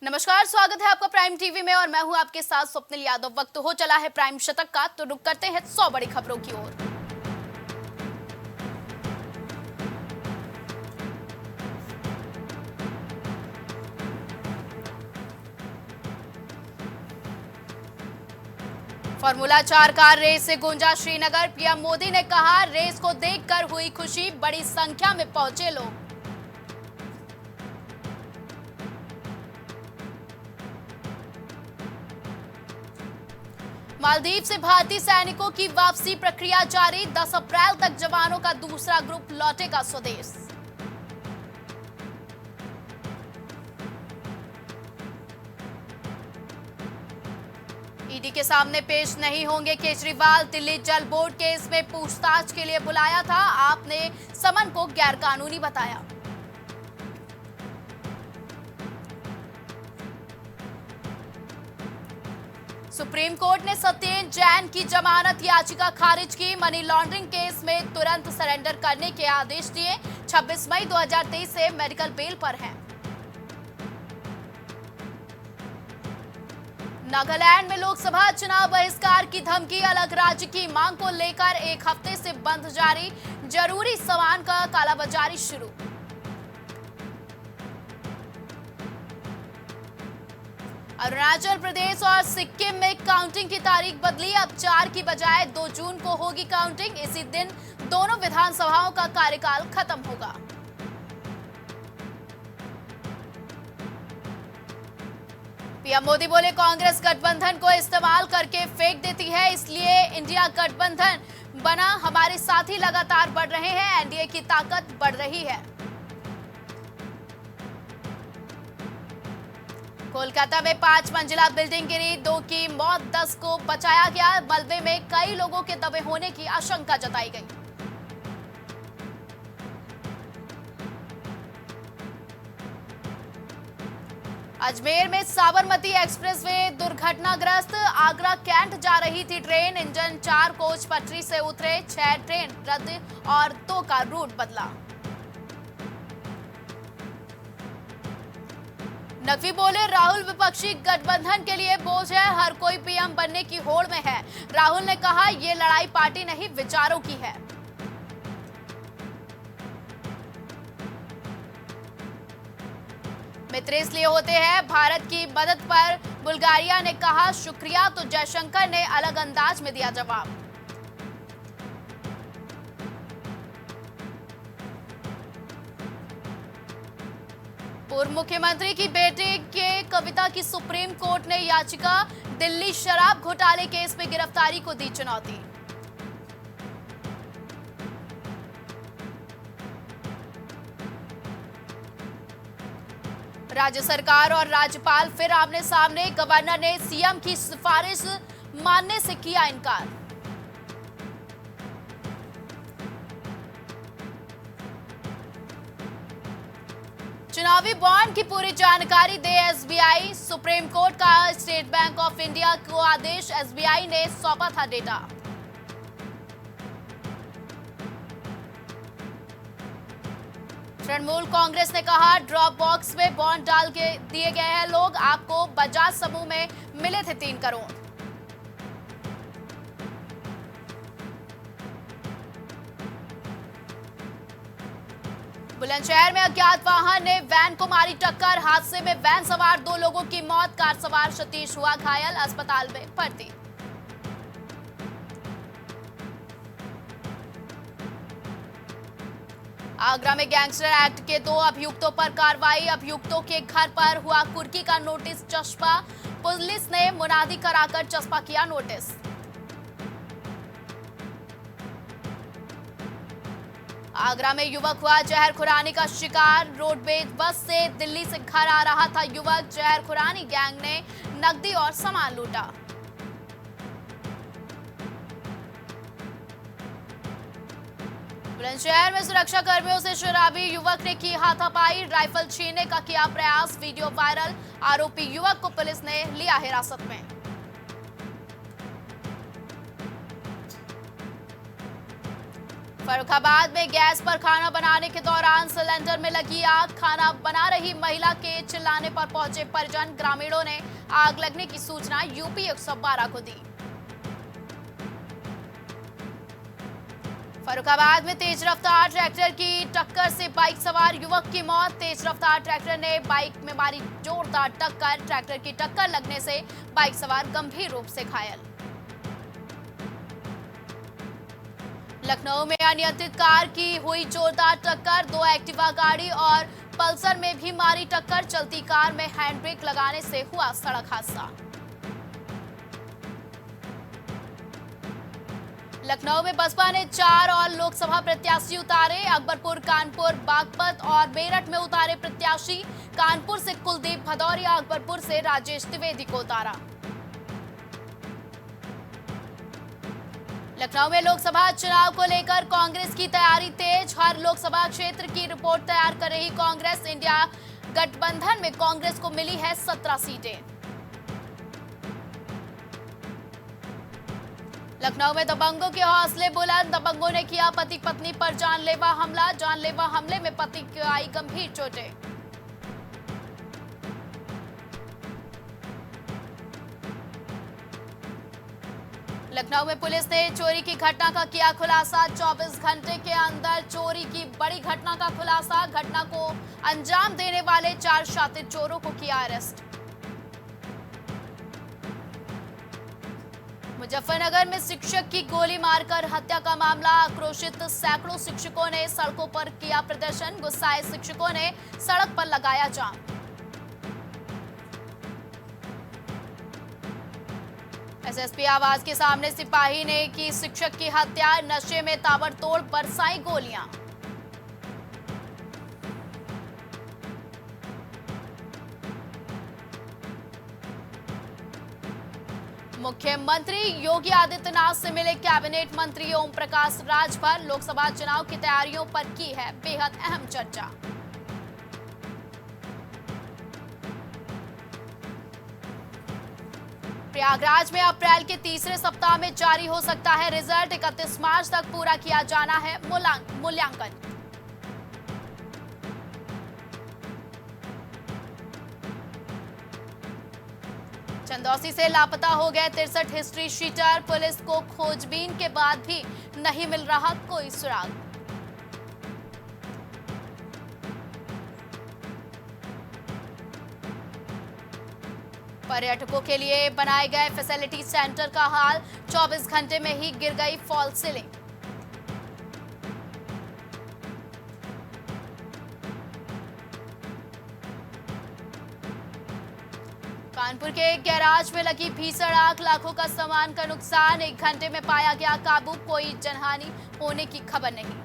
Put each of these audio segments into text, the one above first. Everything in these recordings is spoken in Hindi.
नमस्कार, स्वागत है आपका प्राइम टीवी में और मैं हूं आपके साथ स्वप्निल यादव। वक्त हो चला है प्राइम शतक का, तो रुक करते हैं 100 बड़ी खबरों की ओर। फॉर्मूला 4 कार रेस से गूंजा श्रीनगर। पीएम मोदी ने कहा, रेस को देखकर हुई खुशी, बड़ी संख्या में पहुंचे लोग। मालदीव से भारतीय सैनिकों की वापसी प्रक्रिया जारी। 10 अप्रैल तक जवानों का दूसरा ग्रुप लौटेगा स्वदेश। ईडी के सामने पेश नहीं होंगे केजरीवाल। दिल्ली जल बोर्ड केस में पूछताछ के लिए बुलाया था, आपने समन को गैरकानूनी बताया। सुप्रीम कोर्ट ने सत्येंद्र जैन की जमानत याचिका खारिज की। मनी लॉन्ड्रिंग केस में तुरंत सरेंडर करने के आदेश दिए। 26 मई 2023 से मेडिकल बेल पर हैं। नागालैंड में लोकसभा चुनाव बहिष्कार की धमकी। अलग राज्य की मांग को लेकर एक हफ्ते से बंद जारी। जरूरी सामान का कालाबाजारी शुरू। अरुणाचल प्रदेश और सिक्किम में काउंटिंग की तारीख बदली। अब 4 की बजाय 2 जून को होगी काउंटिंग। इसी दिन दोनों विधानसभाओं का कार्यकाल खत्म होगा। पीएम मोदी बोले, कांग्रेस गठबंधन को इस्तेमाल करके फेंक देती है, इसलिए इंडिया गठबंधन बना। हमारे साथी लगातार बढ़ रहे हैं, एनडीए की ताकत बढ़ रही है। कोलकाता में 5 मंजिला बिल्डिंग गिरी, 2 की मौत, 10 को बचाया गया। मलबे में कई लोगों के दबे होने की आशंका जताई गई। अजमेर में साबरमती एक्सप्रेसवे दुर्घटनाग्रस्त। आगरा कैंट जा रही थी ट्रेन, इंजन 4 कोच पटरी से उतरे, 6 ट्रेन रद्द और 2 का रूट बदला। नकवी बोले, राहुल विपक्षी गठबंधन के लिए बोझ है, हर कोई पीएम बनने की होड़ में है। राहुल ने कहा, ये लड़ाई पार्टी नहीं विचारों की है। मित्र इसलिए होते हैं भारत की मदद पर बुल्गारिया ने कहा शुक्रिया, तो जयशंकर ने अलग अंदाज में दिया जवाब। पूर्व मुख्यमंत्री की बेटे के कविता की सुप्रीम कोर्ट ने याचिका। दिल्ली शराब घोटाले केस में गिरफ्तारी को दी चुनौती। राज्य सरकार और राज्यपाल फिर आमने सामने। गवर्नर ने सीएम की सिफारिश मानने से किया इनकार। चुनावी बॉन्ड की पूरी जानकारी दे एसबीआई। सुप्रीम कोर्ट का स्टेट बैंक ऑफ इंडिया को आदेश, एसबीआई ने सौंपा था डेटा। तृणमूल कांग्रेस ने कहा, ड्रॉप बॉक्स में बॉन्ड डाल के दिए गए हैं लोग, आपको बजाज समूह में मिले थे 3 करोड़। बुलंदशहर में अज्ञात वाहन ने वैन को मारी टक्कर। हादसे में वैन सवार 2 लोगों की मौत, कार सवार सतीश हुआ घायल, अस्पताल में भर्ती। आगरा में गैंगस्टर एक्ट के 2 अभियुक्तों पर कार्रवाई। अभियुक्तों के घर पर हुआ कुर्की का नोटिस चस्पा। पुलिस ने मुनादी कराकर चस्पा किया नोटिस। आगरा में युवक हुआ जहर खुरानी का शिकार। रोडवेज बस से दिल्ली से घर आ रहा था युवक। जहर खुरानी गैंग ने नकदी और सामान लूटा। बुलंदशहर में सुरक्षा कर्मियों से शराबी युवक ने की हाथापाई। राइफल छीनने का किया प्रयास, वीडियो वायरल। आरोपी युवक को पुलिस ने लिया हिरासत में। फर्रुखाबाद में गैस पर खाना बनाने के दौरान सिलेंडर में लगी आग। खाना बना रही महिला के चिल्लाने पर पहुंचे परिजन। ग्रामीणों ने आग लगने की सूचना यूपी 112 को दी। फर्रुखाबाद में तेज रफ्तार ट्रैक्टर की टक्कर से बाइक सवार युवक की मौत। तेज रफ्तार ट्रैक्टर ने बाइक में मारी जोरदार टक्कर। ट्रैक्टर की टक्कर लगने से बाइक सवार गंभीर रूप से घायल। लखनऊ में अनियंत्रित कार की हुई जोरदार टक्कर। 2 एक्टिवा गाड़ी और पल्सर में भी मारी टक्कर। चलती कार में हैंड ब्रेक लगाने से हुआ सड़क हादसा। लखनऊ में बसपा ने 4 और लोकसभा प्रत्याशी उतारे। अकबरपुर, कानपुर, बागपत और मेरठ में उतारे प्रत्याशी। कानपुर से कुलदीप भदौरिया, अकबरपुर से राजेश द्विवेदी को उतारा। लखनऊ में लोकसभा चुनाव को लेकर कांग्रेस की तैयारी तेज। हर लोकसभा क्षेत्र की रिपोर्ट तैयार कर रही कांग्रेस। इंडिया गठबंधन में कांग्रेस को मिली है 17 सीटें। लखनऊ में दबंगों के हौसले बुलंद। दबंगों ने किया पति पत्नी पर जानलेवा हमला। जानलेवा हमले में पति को आई गंभीर चोटें। लखनऊ में पुलिस ने चोरी की घटना का किया खुलासा। 24 घंटे के अंदर चोरी की बड़ी घटना का खुलासा। घटना को अंजाम देने वाले 4 शातिर चोरों को किया अरेस्ट। मुजफ्फरनगर में शिक्षक की गोली मारकर हत्या का मामला। आक्रोशित सैकड़ों शिक्षकों ने सड़कों पर किया प्रदर्शन। गुस्साए शिक्षकों ने सड़क पर लगाया जाम। एसएसपी आवास के सामने सिपाही ने की शिक्षक की हत्या। नशे में ताबड़तोड़ बरसाई गोलियां। मुख्यमंत्री योगी आदित्यनाथ से मिले कैबिनेट मंत्री ओम प्रकाश राजभर। लोकसभा चुनाव की तैयारियों पर की है बेहद अहम चर्चा। प्रयागराज में अप्रैल के तीसरे सप्ताह में जारी हो सकता है रिजल्ट। 31 मार्च तक पूरा किया जाना है मूल्यांकन। चंदौसी से लापता हो गए 63 हिस्ट्री शीटर। पुलिस को खोजबीन के बाद भी नहीं मिल रहा कोई सुराग। पर्यटकों के लिए बनाए गए फैसिलिटी सेंटर का हाल। 24 घंटे में ही गिर गई फॉल सीलिंग। कानपुर के एक गैराज में लगी भीषण आग। लाखों का सामान का नुकसान। 1 घंटे में पाया गया काबू। कोई जनहानि होने की खबर नहीं।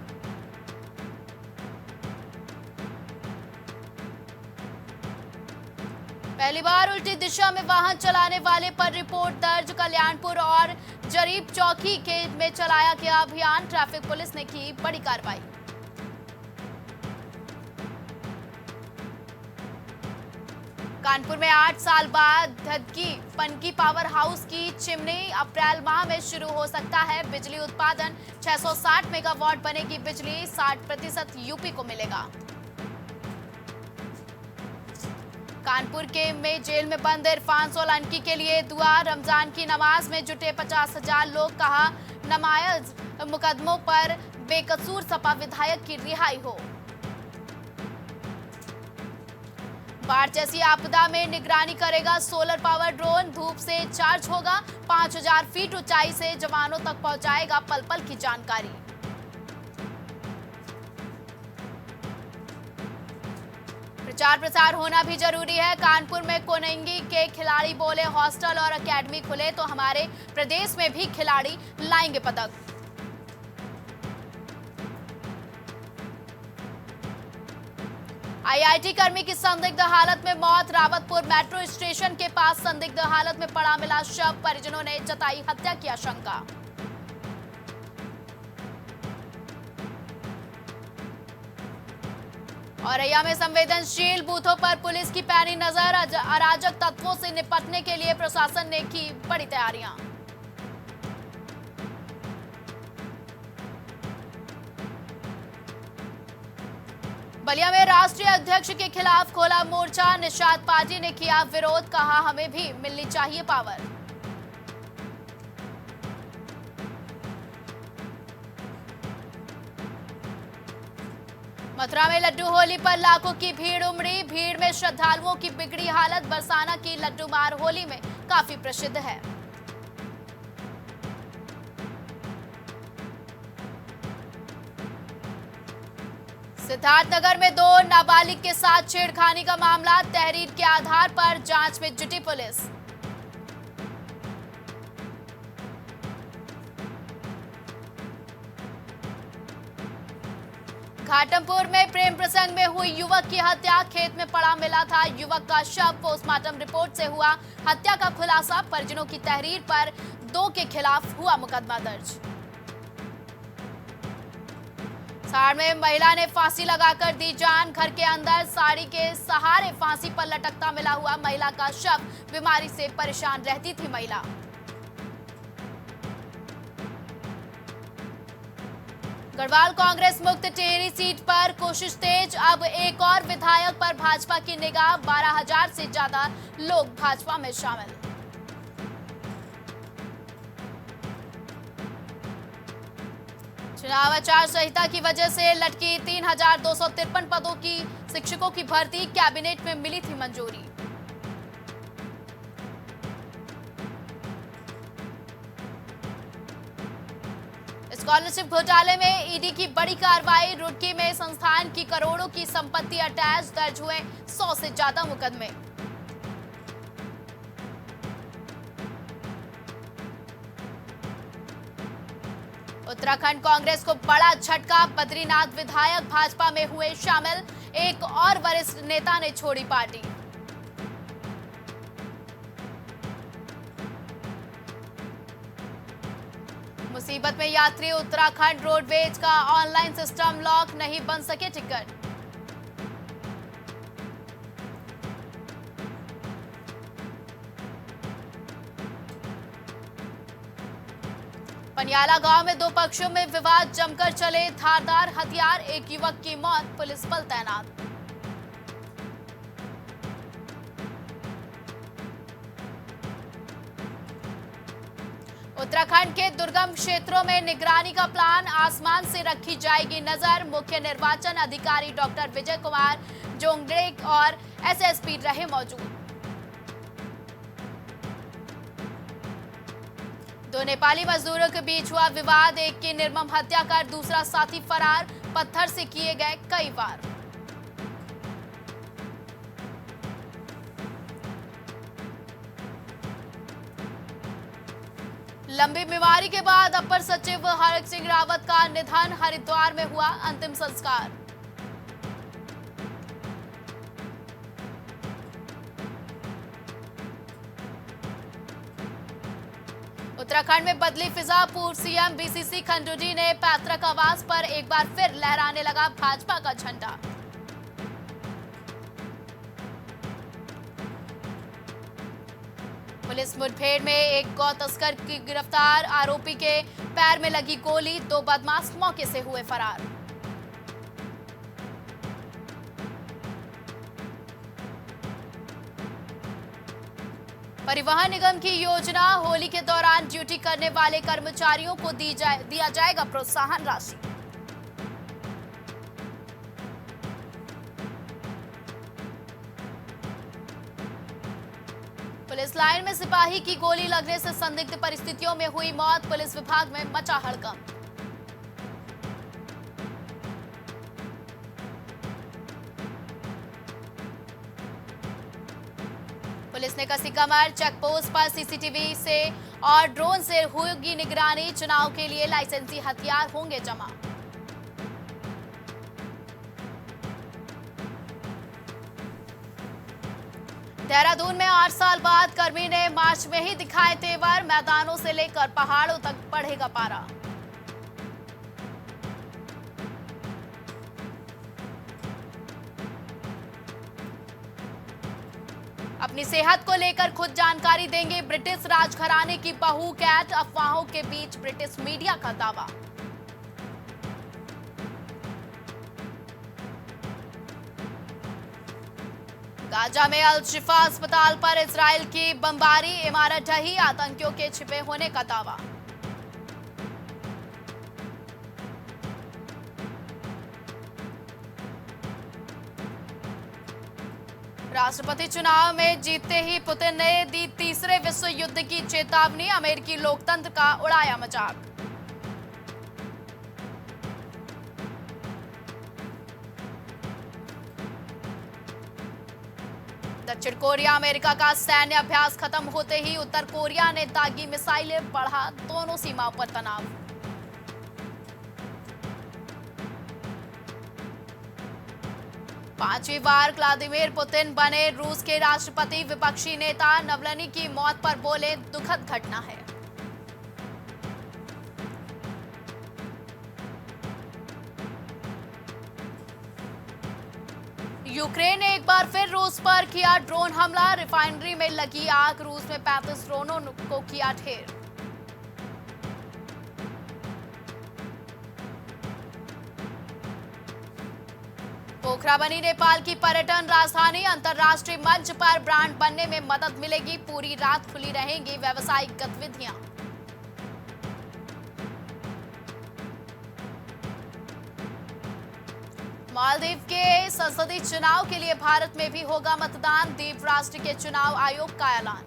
पहली बार उल्टी दिशा में वाहन चलाने वाले पर रिपोर्ट दर्ज। कल्याणपुर और जरीब चौकी में चलाया गया अभियान। ट्रैफिक पुलिस ने की बड़ी कार्रवाई। कानपुर में 8 साल बाद धदकी पनकी पावर हाउस की चिमनी। अप्रैल माह में शुरू हो सकता है बिजली उत्पादन। 660 मेगावाट बनेगी बिजली। 60% यूपी को मिलेगा। कानपुर में जेल में बंद इरफान सोलंकी के लिए दुआ। रमजान की नमाज में जुटे 50,000 लोग। कहा नमाज मुकदमों पर बेकसूर सपा विधायक की रिहाई हो। बाढ़ जैसी आपदा में निगरानी करेगा सोलर पावर ड्रोन। धूप से चार्ज होगा। 5000 फीट ऊंचाई से जवानों तक पहुंचाएगा पल पल की जानकारी। प्रचार प्रसार होना भी जरूरी है। कानपुर में कोनेंगी के खिलाड़ी बोले हॉस्टल और एकेडमी खुले तो हमारे प्रदेश में भी खिलाड़ी लाएंगे पदक। आईआईटी कर्मी की संदिग्ध हालत में मौत। रावतपुर मेट्रो स्टेशन के पास संदिग्ध हालत में पड़ा मिला शव। परिजनों ने जताई हत्या की आशंका। औरैया में संवेदनशील बूथों पर पुलिस की पैनी नजर। अराजक तत्वों से निपटने के लिए प्रशासन ने की बड़ी तैयारियां। बलिया में राष्ट्रीय अध्यक्ष के खिलाफ खोला मोर्चा, निषाद पार्टी ने किया विरोध, कहा हमें भी मिलनी चाहिए पावर। मथुरा में लड्डू होली पर लाखों की भीड़ उमड़ी, भीड़ में श्रद्धालुओं की बिगड़ी हालत। बरसाना की लड्डू मार होली में काफी प्रसिद्ध है। सिद्धार्थनगर में 2 नाबालिग के साथ छेड़खानी का मामला, तहरीर के आधार पर जांच में जुटी पुलिस। घाटमपुर में प्रेम प्रसंग में हुई युवक की हत्या, खेत में पड़ा मिला था युवक का शव। पोस्टमार्टम रिपोर्ट से हुआ हत्या का खुलासा, परिजनों की तहरीर पर 2 के खिलाफ हुआ मुकदमा दर्ज। साड़ में महिला ने फांसी लगाकर दी जान, घर के अंदर साड़ी के सहारे फांसी पर लटकता मिला हुआ महिला का शव। बीमारी से परेशान रहती थी महिला। गढ़वाल कांग्रेस मुक्त टिहरी सीट पर कोशिश तेज, अब एक और विधायक पर भाजपा की निगाह। 12,000 से ज्यादा लोग भाजपा में शामिल। चुनाव आचार संहिता की वजह से लटकी 3,253 पदों की शिक्षकों की भर्ती, कैबिनेट में मिली थी मंजूरी। स्कॉलरशिप घोटाले में ईडी की बड़ी कार्रवाई, रुड़की में संस्थान की करोड़ों की संपत्ति अटैच, दर्ज हुए 100 से ज्यादा मुकदमे। उत्तराखंड कांग्रेस को बड़ा झटका, बद्रीनाथ विधायक भाजपा में हुए शामिल, एक और वरिष्ठ नेता ने छोड़ी पार्टी। मुसीबत में यात्री, उत्तराखंड रोडवेज का ऑनलाइन सिस्टम लॉक, नहीं बन सके टिकट। पनियाला गांव में 2 पक्षों में विवाद, जमकर चले धारदार हथियार, एक युवक की मौत, पुलिस बल तैनात। उत्तराखंड के दुर्गम क्षेत्रों में निगरानी का प्लान, आसमान से रखी जाएगी नजर। मुख्य निर्वाचन अधिकारी डॉक्टर विजय कुमार जोंगड़े और एसएसपी रहे मौजूद। 2 नेपाली मजदूरों के बीच हुआ विवाद, एक की निर्मम हत्या कर दूसरा साथी फरार, पत्थर से किए गए कई वार। लंबी बीमारी के बाद अपर सचिव हरक सिंह रावत का निधन, हरिद्वार में हुआ अंतिम संस्कार। उत्तराखंड में बदली फिजा, पूर्व सीएम बीसीसी खंडूरी ने पैतृक आवास पर एक बार फिर लहराने लगा भाजपा का झंडा। पुलिस मुठभेड़ में एक गौ तस्कर की गिरफ्तार, आरोपी के पैर में लगी गोली, 2 बदमाश मौके से हुए फरार। परिवहन निगम की योजना, होली के दौरान ड्यूटी करने वाले कर्मचारियों को दिया जाएगा प्रोत्साहन राशि। पुलिस लाइन में सिपाही की गोली लगने से संदिग्ध परिस्थितियों में हुई मौत, पुलिस विभाग में मचा हड़कंप। पुलिस ने कसी कमर, चेक पोस्ट पर सीसीटीवी से और ड्रोन से होगी निगरानी, चुनाव के लिए लाइसेंसी हथियार होंगे जमा। देहरादून में 8 साल बाद कर्मी ने मार्च में ही दिखाए तेवर, मैदानों से लेकर पहाड़ों तक बढ़ेगा पारा। अपनी सेहत को लेकर खुद जानकारी देंगे ब्रिटिश राजघराने की बहू कैट, अफवाहों के बीच ब्रिटिश मीडिया का दावा। गाजा में अल शिफा अस्पताल पर इजराइल की बमबारी, इमारत ढही, आतंकियों के छिपे होने का दावा। राष्ट्रपति चुनाव में जीतते ही पुतिन ने दी तीसरे विश्व युद्ध की चेतावनी, अमेरिकी लोकतंत्र का उड़ाया मजाक। दक्षिण कोरिया अमेरिका का सैन्य अभ्यास खत्म होते ही उत्तर कोरिया ने दागी मिसाइलें, बढ़ा दोनों सीमाओं पर तनाव। पांचवी बार व्लादिमीर पुतिन बने रूस के राष्ट्रपति, विपक्षी नेता नवलनी की मौत पर बोले दुखद घटना है। यूक्रेन ने एक बार फिर रूस पर किया ड्रोन हमला, रिफाइनरी में लगी आग, रूस में 35 ड्रोनों को किया ढेर। पोखरा बनी नेपाल की पर्यटन राजधानी, अंतर्राष्ट्रीय मंच पर ब्रांड बनने में मदद मिलेगी, पूरी रात खुली रहेंगी व्यावसायिक गतिविधियां। मालदीव के संसदीय चुनाव के लिए भारत में भी होगा मतदान, द्वीप राष्ट्र के चुनाव आयोग का ऐलान।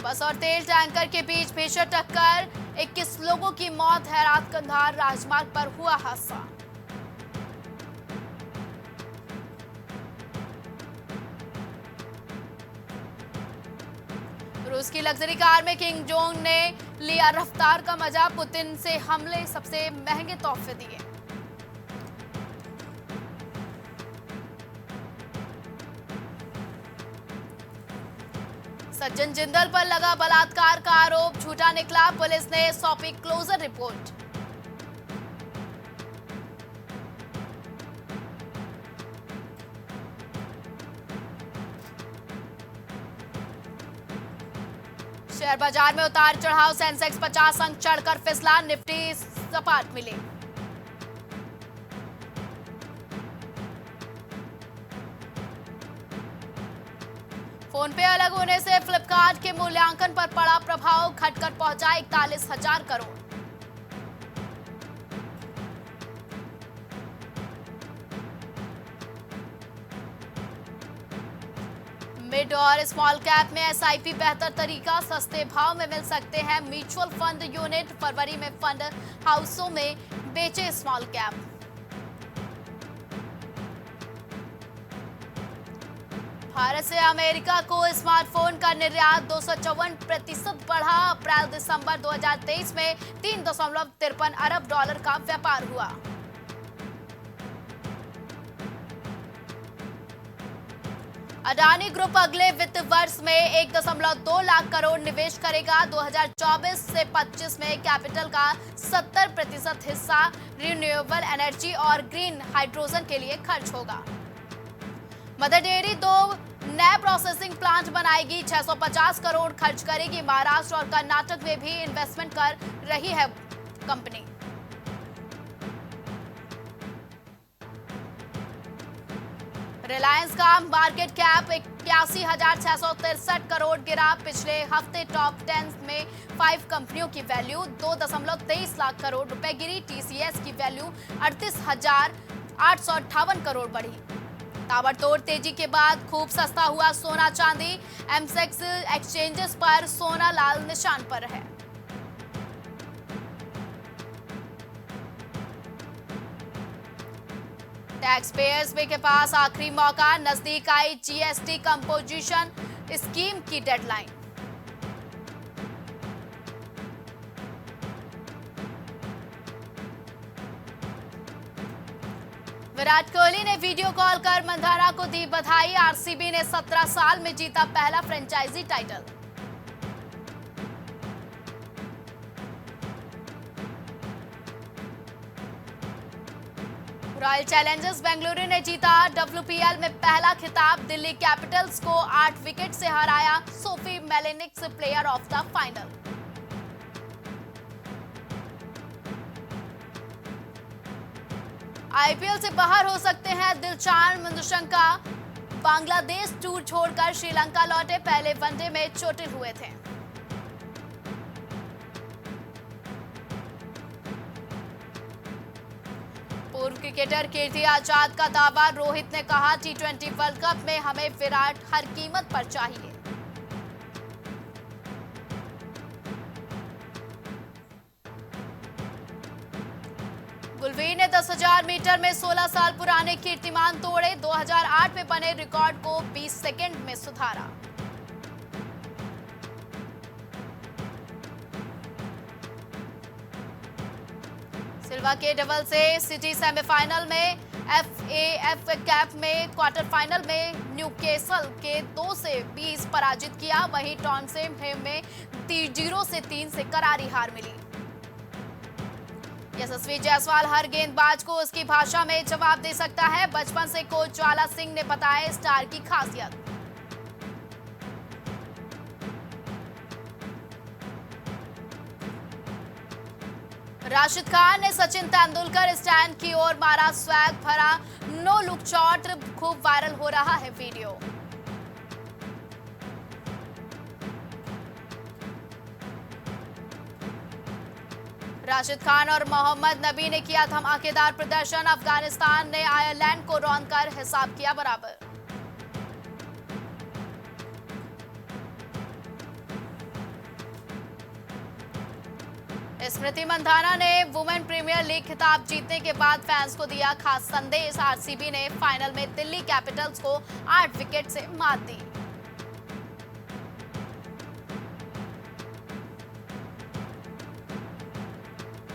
बस और तेल टैंकर के बीच भीषण टक्कर, 21 लोगों की मौत, हैरात कंधार राजमार्ग पर हुआ हादसा। रूस की लग्जरी कार में किंग जोंग ने लिया रफ्तार का मजा, पुतिन से हमले सबसे महंगे तोहफे दिए। सज्जन जिंदल पर लगा बलात्कार का आरोप, झूठा निकला, पुलिस ने सौंपी क्लोजर रिपोर्ट। शेयर बाजार में उतार चढ़ाव, सेंसेक्स 50 अंक चढ़कर फिसला, निफ्टी सपाट मिली। फोन पे अलग होने से फ्लिपकार्ट के मूल्यांकन पर पड़ा प्रभाव, घटकर पहुंचा 41,000 करोड़। मिड और स्मॉल कैप में एसआईपी बेहतर तरीका, सस्ते भाव में मिल सकते हैं म्यूचुअल फंड यूनिट, फरवरी में फंड हाउसों में बेचे स्मॉल कैप। भारत से अमेरिका को स्मार्टफोन का निर्यात 254% बढ़ा, अप्रैल दिसंबर 2023 में $3.53 अरब का व्यापार हुआ। अडानी ग्रुप अगले वित्त वर्ष में 1.2 लाख करोड़ निवेश करेगा, 2024 से 25 में कैपिटल का 70% हिस्सा रिन्यूएबल एनर्जी और ग्रीन हाइड्रोजन के लिए खर्च होगा। मदर डेयरी 2 नए प्रोसेसिंग प्लांट बनाएगी, 650 करोड़ खर्च करेगी, महाराष्ट्र और कर्नाटक में भी इन्वेस्टमेंट कर रही है कंपनी। रिलायंस का मार्केट कैप 81,663 करोड़ गिरा, पिछले हफ्ते टॉप 10 में 5 कंपनियों की वैल्यू 2.23 लाख करोड़ रुपए गिरी, टीसीएस की वैल्यू 38,858 करोड़ बढ़ी। ताबड़तोड़ तेजी के बाद खूब सस्ता हुआ सोना चांदी, एमसेक्स एक्सचेंजेस पर सोना लाल निशान पर है। टैक्स पेयर्स के पास आखिरी मौका, नजदीक आई जीएसटी कंपोजिशन स्कीम की डेडलाइन। विराट कोहली ने वीडियो कॉल कर मंधाना को दी बधाई, आरसीबी ने 17 साल में जीता पहला franchisee title. Royal Challengers Bengaluru ने जीता डब्ल्यूपीएल में पहला खिताब, दिल्ली कैपिटल्स को 8 विकेट से हराया, Sophie Molineux player of the final. IPL से बाहर हो सकते हैं दिलशान मधुशंका। बांग्लादेश टूर छोड़कर श्रीलंका लौटे, पहले वनडे में चोटिल हुए थे। पूर्व क्रिकेटर कीर्ति आजाद का दावा, रोहित ने कहा टी20 वर्ल्ड कप में हमें विराट हर कीमत पर चाहिए। गुलवीर ने 10,000 मीटर में 16 साल पुराने कीर्तिमान तोड़े, 2008 में बने रिकॉर्ड को 20 सेकंड में सुधारा। सिल्वा के डबल से सिटी सेमीफाइनल में, एफएएफ कप में क्वार्टर फाइनल में न्यूकैसल के 2 से 20 पराजित किया। वहीं टॉनसेम में 0 से 3 से करारी हार मिली। यशस्वी जायसवाल हर गेंदबाज को उसकी भाषा में जवाब दे सकता है, बचपन से कोच ज्वाला सिंह ने बताया स्टार की खासियत। राशिद खान ने सचिन तेंदुलकर स्टैंड की ओर मारा स्वैग भरा नो लुक शॉट, खूब वायरल हो रहा है वीडियो। राशिद खान और मोहम्मद नबी ने किया धमाकेदार प्रदर्शन, अफगानिस्तान ने आयरलैंड को रौंदकर हिसाब किया बराबर। स्मृति मंधाना ने वुमेन प्रीमियर लीग खिताब जीतने के बाद फैंस को दिया खास संदेश, आरसीबी ने फाइनल में दिल्ली कैपिटल्स को 8 विकेट से मात दी।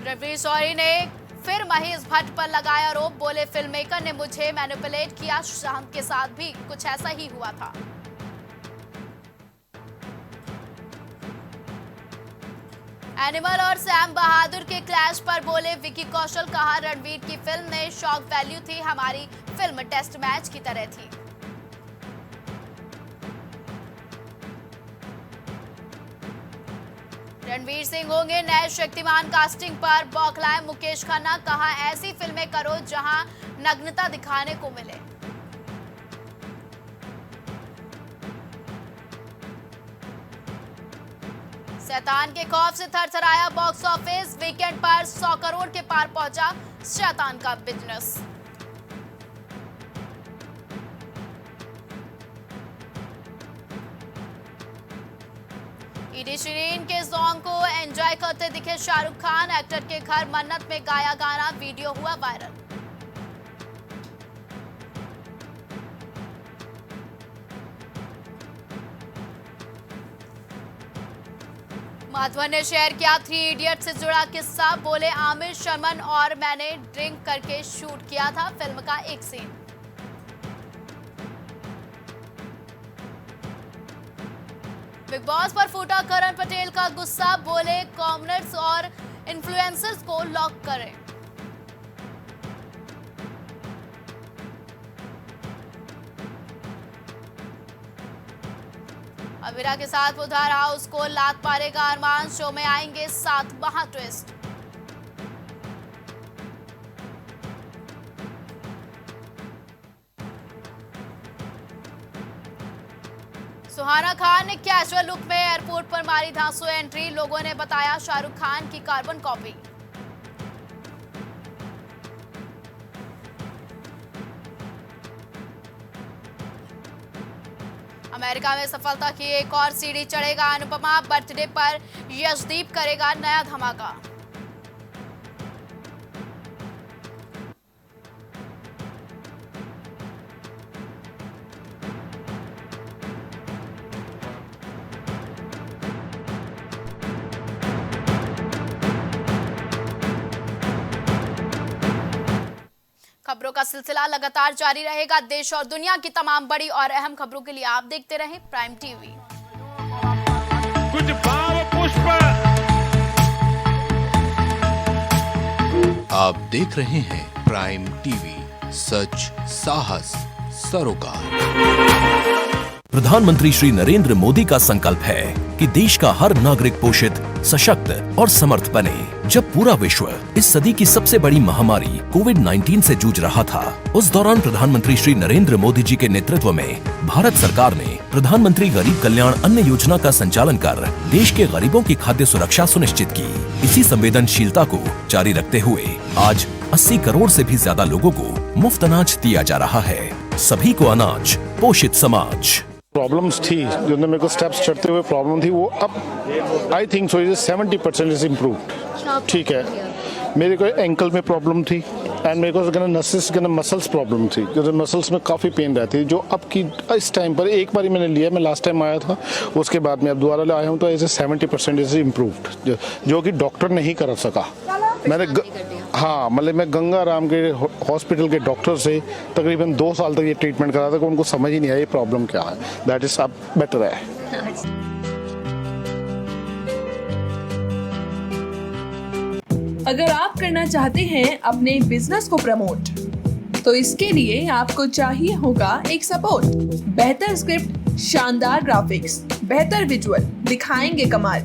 रणवीर शौरी ने फिर महेश भट्ट पर लगाया आरोप, बोले फिल्म मेकर ने मुझे मैनिपुलेट किया, सुशांत के साथ भी कुछ ऐसा ही हुआ था। एनिमल और सैम बहादुर के क्लैश पर बोले विकी कौशल, कहा रणवीर की फिल्म ने शॉक वैल्यू थी, हमारी फिल्म टेस्ट मैच की तरह थी। रणवीर सिंह होंगे नए शक्तिमान, कास्टिंग पर बौखलाए मुकेश खन्ना, कहा ऐसी फिल्में करो जहां नग्नता दिखाने को मिले। शैतान के खौफ से थरथराया बॉक्स ऑफिस, वीकेंड पर 100 करोड़ के पार पहुंचा शैतान का बिजनेस। ईडी शिरीन के सॉन्ग को एंजॉय करते दिखे शाहरुख खान, एक्टर के घर मन्नत में गाया गाना, वीडियो हुआ वायरल। माधवन ने शेयर किया 3 इडियट से जुड़ा किस्सा, बोले आमिर शर्मन और मैंने ड्रिंक करके शूट किया था फिल्म का एक सीन। बिग बॉस पर फूटा करण पटेल का गुस्सा, बोले कॉमनर्स और इन्फ्लुएंसर्स को लॉक करें। अविरा के साथ बुधार हाउस को लात मारेगा अरमान, शो में आएंगे 7 महा ट्विस्ट। सुहाना खान ने कैजुअल लुक में एयरपोर्ट पर मारी धांसू एंट्री, लोगों ने बताया शाहरुख खान की कार्बन कॉपी। अमेरिका में सफलता की एक और सीढ़ी चढ़ेगा अनुपमा, बर्थडे पर यशदीप करेगा नया धमाका। खबरों का सिलसिला लगातार जारी रहेगा। देश और दुनिया की तमाम बड़ी और अहम खबरों के लिए आप देखते रहें प्राइम टीवी। कुछ भाव पुष्प। आप देख रहे हैं प्राइम टीवी, सच साहस सरोकार। प्रधानमंत्री श्री नरेंद्र मोदी का संकल्प है कि देश का हर नागरिक पोषित, सशक्त और समर्थ बने। जब पूरा विश्व इस सदी की सबसे बड़ी महामारी कोविड-19 से जूझ रहा था, उस दौरान प्रधानमंत्री श्री नरेंद्र मोदी जी के नेतृत्व में भारत सरकार ने प्रधानमंत्री गरीब कल्याण अन्न योजना का संचालन कर देश के गरीबों की खाद्य सुरक्षा सुनिश्चित की। इसी संवेदनशीलता को जारी रखते हुए आज 80 करोड़ से भी ज्यादा लोगों को मुफ्त अनाज दिया जा रहा है। सभी को अनाज, पोषित समाज। प्रॉब्लम्स थी जो मेरे को स्टेप्स चढ़ते हुए प्रॉब्लम थी, वो अब I think so 70% is improved. ठीक है, मेरे को एंकल में प्रॉब्लम थी एंड मेरे को नसेस मसल्स प्रॉब्लम थी, क्योंकि मसल्स में काफ़ी पेन रहती है, जो अब की इस टाइम पर एक बार मैंने लिया, मैं लास्ट टाइम आया था, उसके बाद मैं अब दोबारा आया हूँ, तो ऐसे 70% इज इम्प्रूव्ड, जो कि डॉक्टर नहीं कर सका। मैंने हाँ, मतलब मैं गंगा राम के हॉस्पिटल के डॉक्टर से तकरीबन 2 साल तक ये ट्रीटमेंट करा था, कि उनको समझ ही नहीं आया ये प्रॉब्लम क्या है। दैट इज अब बेटर है। अगर आप करना चाहते हैं अपने बिजनेस को प्रमोट, तो इसके लिए आपको चाहिए होगा एक सपोर्ट। बेहतर स्क्रिप्ट, शानदार ग्राफिक्स, बेहतर विजुअल, दिखाएंगे कमाल,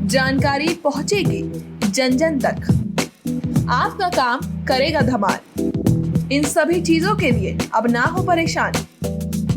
जानकारी पहुंचेगी जन जन तक, आपका काम करेगा धमाल। इन सभी चीजों के लिए अब ना हो परेशान।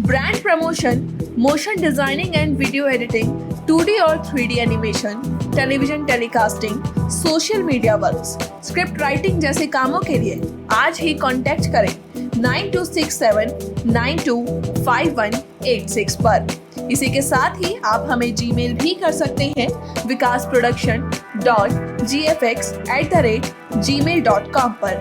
Brand promotion, motion designing and video editing, 2D और 3D animation, television telecasting, social media works, script writing जैसे कामों के लिए आज ही कांटेक्ट करें 9267925186 पर। इसी के साथ ही आप हमें जीमेल भी कर सकते हैं vikasproduction.gfx@gmail.com पर।